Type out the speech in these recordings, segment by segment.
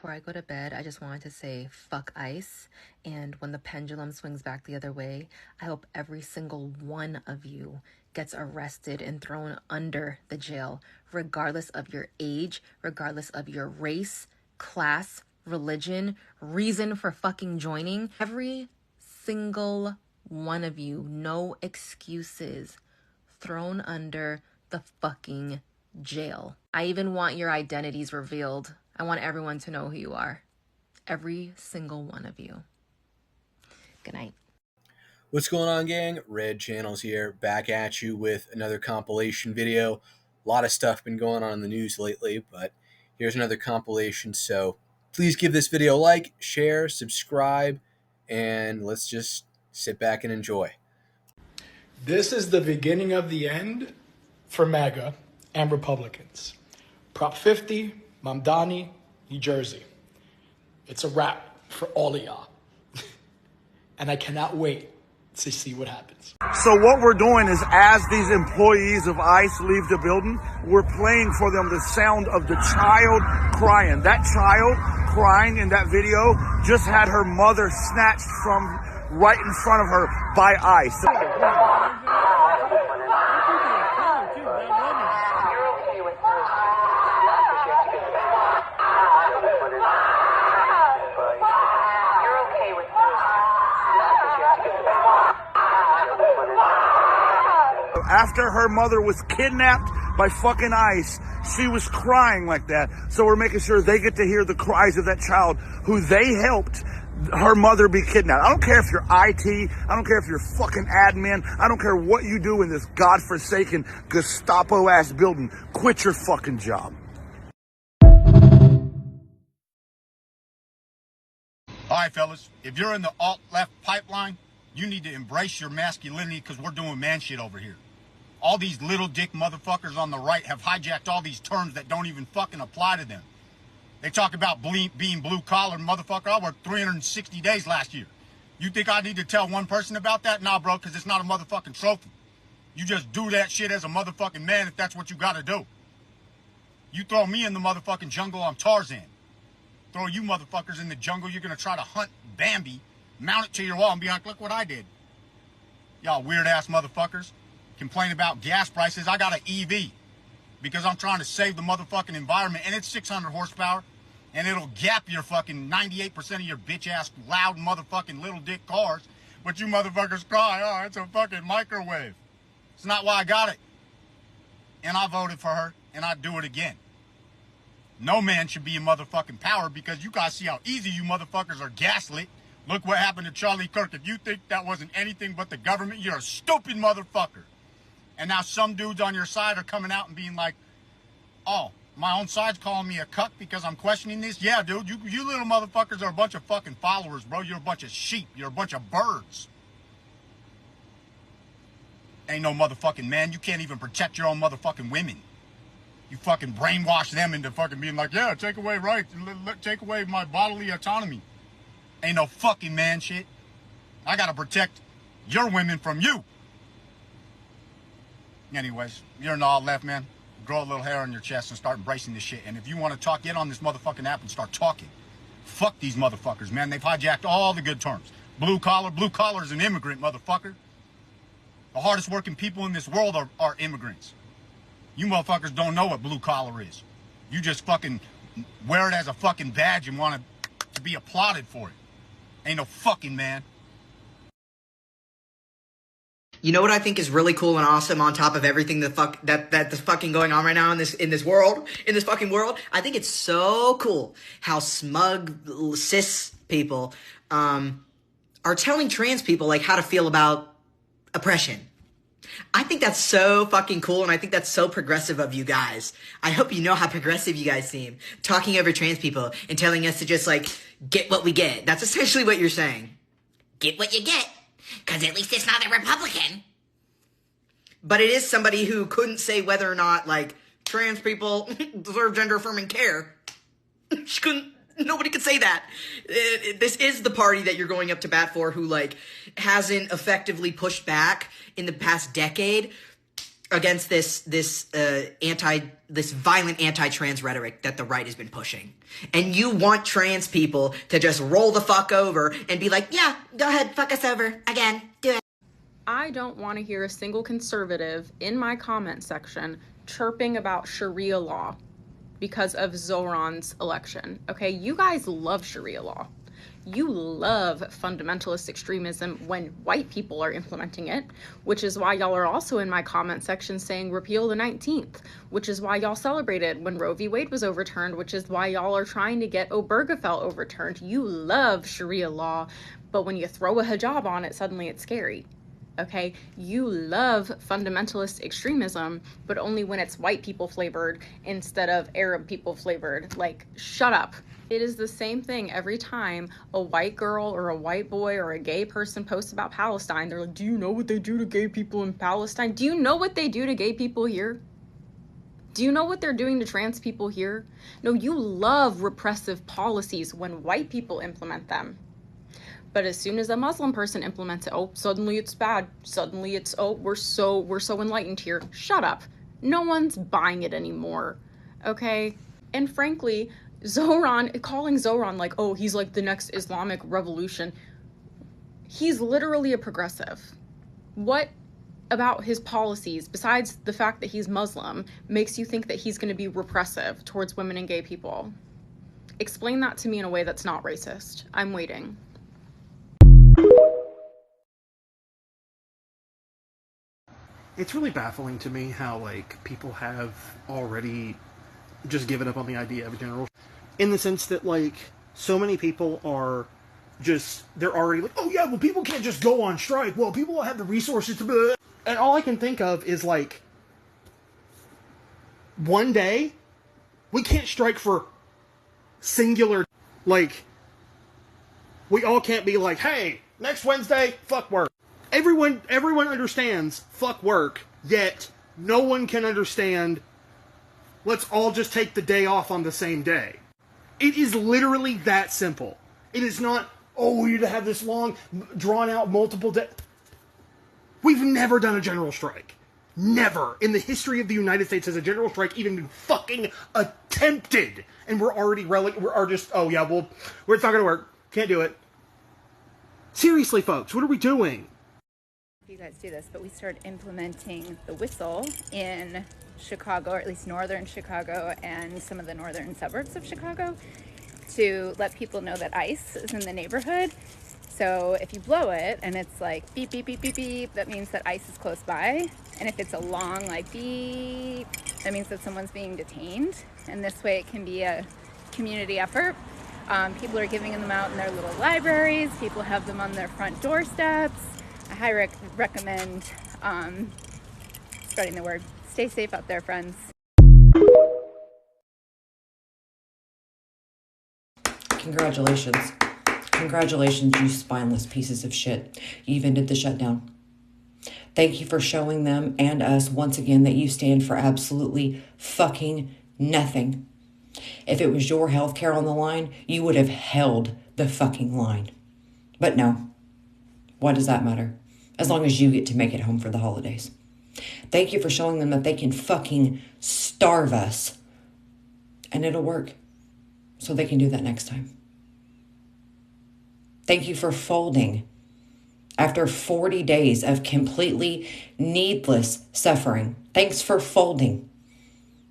before I go to bed, I just wanted to say fuck ICE. And when the pendulum swings back the other way, I hope every single one of you gets arrested and thrown under the jail, regardless of your age, regardless of your race, class, religion, reason for fucking joining. Every single one of you, no excuses, thrown under the fucking jail. I even want your identities revealed. I want everyone to know who you are. Every single one of you. Good night. What's going on, gang? Red Channels here, back at you with another compilation video. A lot of stuff been going on in the news lately, but here's another compilation. So please give this video a like, share, subscribe, and let's just sit back and enjoy. This is the beginning of the end for MAGA and Republicans. Prop 50, Mamdani, New Jersey. It's a wrap for all of y'all. And I cannot wait to see what happens. So what we're doing is, as these employees of ICE leave the building, we're playing for them the sound of the child crying. That child crying in that video just had her mother snatched from right in front of her by ICE. After her mother was kidnapped by fucking ICE, she was crying like that. So we're making sure they get to hear the cries of that child who they helped her mother be kidnapped. I don't care if you're IT. I don't care if you're fucking admin. I don't care what you do in this godforsaken Gestapo-ass building. Quit your fucking job. All right, fellas, if you're in the alt-left pipeline, you need to embrace your masculinity because we're doing man shit over here. All these little dick motherfuckers on the right have hijacked all these terms that don't even fucking apply to them. They talk about being blue collar, motherfucker. I worked 360 days last year. You think I need to tell one person about that? Nah, bro, because it's not a motherfucking trophy. You just do that shit as a motherfucking man if that's what you gotta do. You throw me in the motherfucking jungle, I'm Tarzan. Throw you motherfuckers in the jungle, you're gonna try to hunt Bambi, mount it to your wall and be like, look what I did. Y'all weird ass motherfuckers. Complain about gas prices. I got an EV because I'm trying to save the motherfucking environment, and it's 600 horsepower, and it'll gap your fucking 98% of your bitch ass loud motherfucking little dick cars. But you motherfuckers cry, oh, it's a fucking microwave. It's not why I got it. And I voted for her, and I'd do it again. No man should be in motherfucking power because you guys see how easy you motherfuckers are gaslit. Look what happened to Charlie Kirk. If you think that wasn't anything but the government, you're a stupid motherfucker. And now some dudes on your side are coming out and being like, oh, my own side's calling me a cuck because I'm questioning this? Yeah, dude, you little motherfuckers are a bunch of fucking followers, bro. You're a bunch of sheep. You're a bunch of birds. Ain't no motherfucking man. You can't even protect your own motherfucking women. You fucking brainwash them into fucking being like, yeah, take away rights. Take away my bodily autonomy. Ain't no fucking man shit. I gotta protect your women from you. Anyways, you're in the all left, man. Grow a little hair on your chest and start embracing this shit. And if you want to talk, get on this motherfucking app and start talking. Fuck these motherfuckers, man. They've hijacked all the good terms. Blue collar is an immigrant, motherfucker. The hardest working people in this world are immigrants. You motherfuckers don't know what blue collar is. You just fucking wear it as a fucking badge and want to be applauded for it. Ain't no fucking man. You know what I think is really cool and awesome on top of everything that's fucking going on right now in this fucking world? I think it's so cool how smug cis people are telling trans people like how to feel about oppression. I think that's so fucking cool, and I think that's so progressive of you guys. I hope you know how progressive you guys seem, talking over trans people and telling us to just like get what we get. That's essentially what you're saying. Get what you get. Because at least it's not a Republican. But it is somebody who couldn't say whether or not, like, trans people deserve gender-affirming care. She couldn't. Nobody could say that. This is the party that you're going up to bat for who, like, hasn't effectively pushed back in the past decade against this violent anti-trans rhetoric that the right has been pushing. And you want trans people to just roll the fuck over and be like, yeah, go ahead, fuck us over again, do it. I don't want to hear a single conservative in my comment section chirping about Sharia law because of Zoran's election. Okay, you guys love Sharia law. You love fundamentalist extremism when white people are implementing it, which is why y'all are also in my comment section saying repeal the 19th, which is why y'all celebrated when Roe v. Wade was overturned, which is why y'all are trying to get Obergefell overturned. You love Sharia law, but when you throw a hijab on it, suddenly it's scary. Okay, you love fundamentalist extremism, but only when it's white people flavored instead of Arab people flavored. Like, shut up. It is the same thing every time a white girl or a white boy or a gay person posts about Palestine. They're like, do you know what they do to gay people in Palestine? Do you know what they do to gay people here? Do you know what they're doing to trans people here? No, you love repressive policies when white people implement them. But as soon as a Muslim person implements it, oh, suddenly it's bad. Suddenly it's, oh, we're so enlightened here. Shut up. No one's buying it anymore. Okay? And frankly, calling Zoran like, oh, he's like the next Islamic revolution. He's literally a progressive. What about his policies, besides the fact that he's Muslim, makes you think that he's going to be repressive towards women and gay people? Explain that to me in a way that's not racist. I'm waiting. It's really baffling to me how, like, people have already just given up on the idea of a general, in the sense that, like, so many people are just, they're already like, oh yeah, well, people can't just go on strike, well, people will have the resources to do it. And all I can think of is, like, one day, we can't strike for singular, like, we all can't be like, hey, next Wednesday, fuck work. Everyone understands fuck work, yet no one can understand let's all just take the day off on the same day. It is literally that simple. It is not, oh, we need to have this long, drawn out multiple days. We've never done a general strike. Never in the history of the United States has a general strike even been fucking attempted. And we're already oh yeah, well, it's not gonna work. Can't do it. Seriously, folks, what are we doing? You guys do this, but we started implementing the whistle in Chicago, or at least northern Chicago and some of the northern suburbs of Chicago, to let people know that ICE is in the neighborhood. So if you blow it and it's like beep, beep, beep, beep, beep, that means that ICE is close by. And if it's a long like beep, that means that someone's being detained. And this way it can be a community effort. People are giving them out in their little libraries. People have them on their front doorsteps. I highly recommend spreading the word. Stay safe out there, friends. Congratulations. Congratulations, you spineless pieces of shit. You've ended the shutdown. Thank you for showing them and us once again that you stand for absolutely fucking nothing. If it was your health care on the line, you would have held the fucking line. But no. What does that matter? As long as you get to make it home for the holidays. Thank you for showing them that they can fucking starve us. And it'll work. So they can do that next time. Thank you for folding. After 40 days of completely needless suffering. Thanks for folding.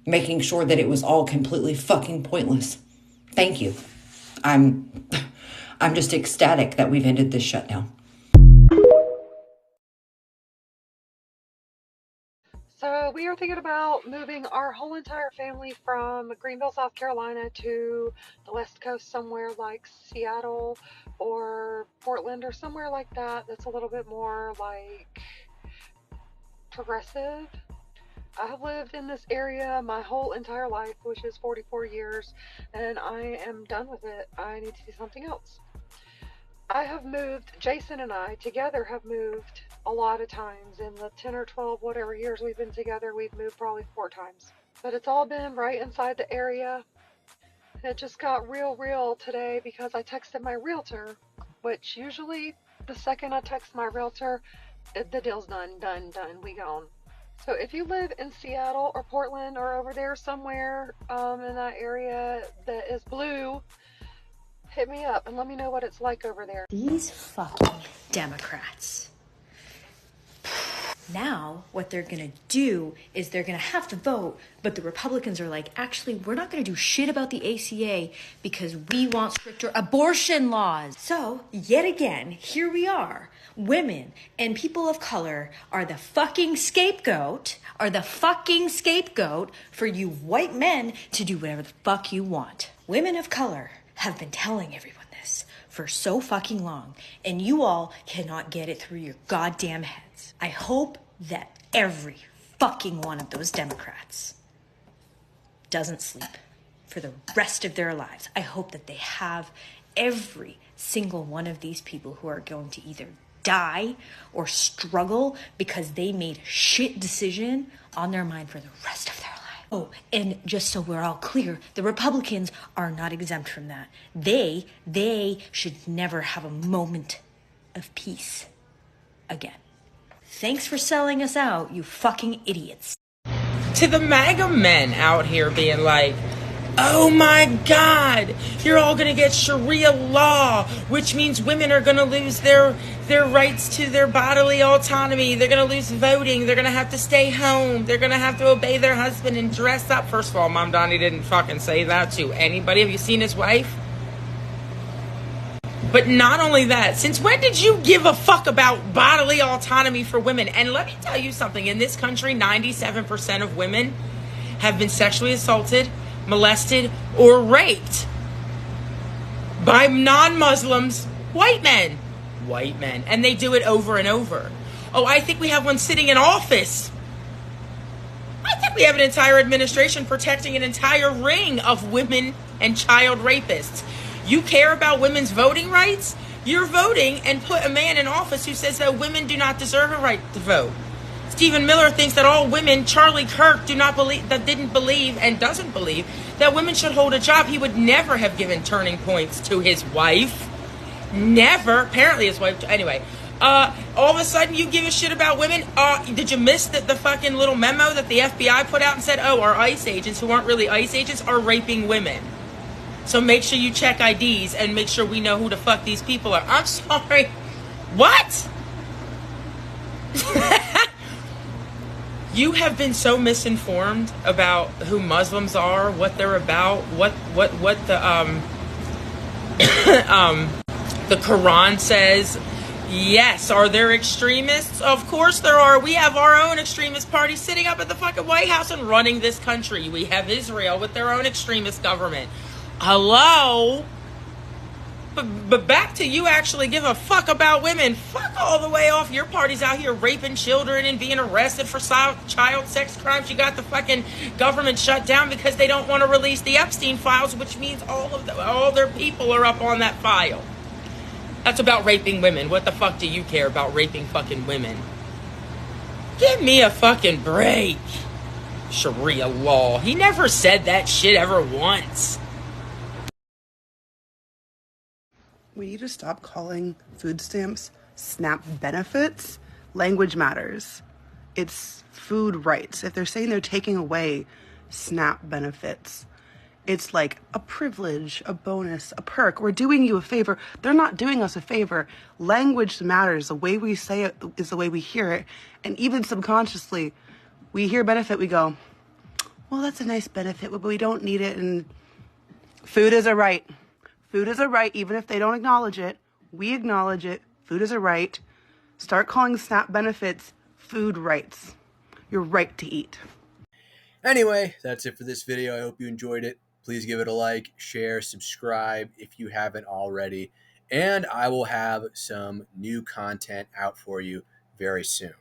Making sure that it was all completely fucking pointless. Thank you. I'm just ecstatic that we've ended this shutdown. So we are thinking about moving our whole entire family from Greenville, South Carolina to the West Coast, somewhere like Seattle or Portland or somewhere like that. That's a little bit more like progressive. I have lived in this area my whole entire life, which is 44 years, and I am done with it. I need to do something else. I have moved, Jason and I together have moved a lot of times. In the 10 or 12 whatever years we've been together, we've moved probably 4 times. But it's all been right inside the area. It just got real today because I texted my realtor, which usually the second I text my realtor, the deal's done, we gone. So if you live in Seattle or Portland or over there somewhere in that area that is blue, hit me up and let me know what it's like over there. These fucking Democrats. Now, what they're gonna do is they're gonna have to vote, but the Republicans are like, actually, we're not gonna do shit about the ACA because we want stricter abortion laws. So, yet again, here we are. Women and people of color are the fucking scapegoat, for you white men to do whatever the fuck you want. Women of color have been telling everyone this for so fucking long, and you all cannot get it through your goddamn heads. I hope that every fucking one of those Democrats doesn't sleep for the rest of their lives. I hope that they have every single one of these people who are going to either die or struggle because they made a shit decision on their mind for the rest of their life. Oh, and just so we're all clear, the Republicans are not exempt from that. They should never have a moment of peace again. Thanks for selling us out, you fucking idiots. To the MAGA men out here being like, oh my God, you're all gonna get Sharia law, which means women are gonna lose their rights to their bodily autonomy. They're gonna lose voting. They're gonna have to stay home. They're gonna have to obey their husband and dress up. First of all, Mom Donnie didn't fucking say that to anybody. Have you seen his wife? But not only that, since when did you give a fuck about bodily autonomy for women? And let me tell you something. In this country, 97% of women have been sexually assaulted, molested, or raped by non-Muslims, white men. White men. And they do it over and over. Oh, I think we have one sitting in office. I think we have an entire administration protecting an entire ring of women and child rapists. You care about women's voting rights? You're voting and put a man in office who says that women do not deserve a right to vote. Stephen Miller thinks that all women, Charlie Kirk, didn't believe and doesn't believe that women should hold a job. He would never have given turning points to his wife. Never. Apparently his wife. Anyway, all of a sudden you give a shit about women. Did you miss the fucking little memo that the FBI put out and said, oh, our ICE agents, who aren't really ICE agents, are raping women? So make sure you check IDs and make sure we know who the fuck these people are. I'm sorry. What? You have been so misinformed about who Muslims are, what they're about, what the the Quran says. Yes, are there extremists? Of course there are. We have our own extremist party sitting up at the fucking White House and running this country. We have Israel with their own extremist government. Hello? But back to you actually give a fuck about women. Fuck all the way off. Your party's out here raping children and being arrested for child sex crimes. You got the fucking government shut down because they don't want to release the Epstein files, which means all their people are up on that file. That's about raping women. What the fuck do you care about raping fucking women? Give me a fucking break. Sharia law. He never said that shit ever once. We need to stop calling food stamps SNAP benefits. Language matters. It's food rights. If they're saying they're taking away SNAP benefits, it's like a privilege, a bonus, a perk. We're doing you a favor. They're not doing us a favor. Language matters. The way we say it is the way we hear it. And even subconsciously, we hear benefit, we go, well, that's a nice benefit, but we don't need it. And food is a right. Food is a right, even if they don't acknowledge it. We acknowledge it. Food is a right. Start calling SNAP benefits food rights. Your right to eat. Anyway, that's it for this video. I hope you enjoyed it. Please give it a like, share, subscribe if you haven't already. And I will have some new content out for you very soon.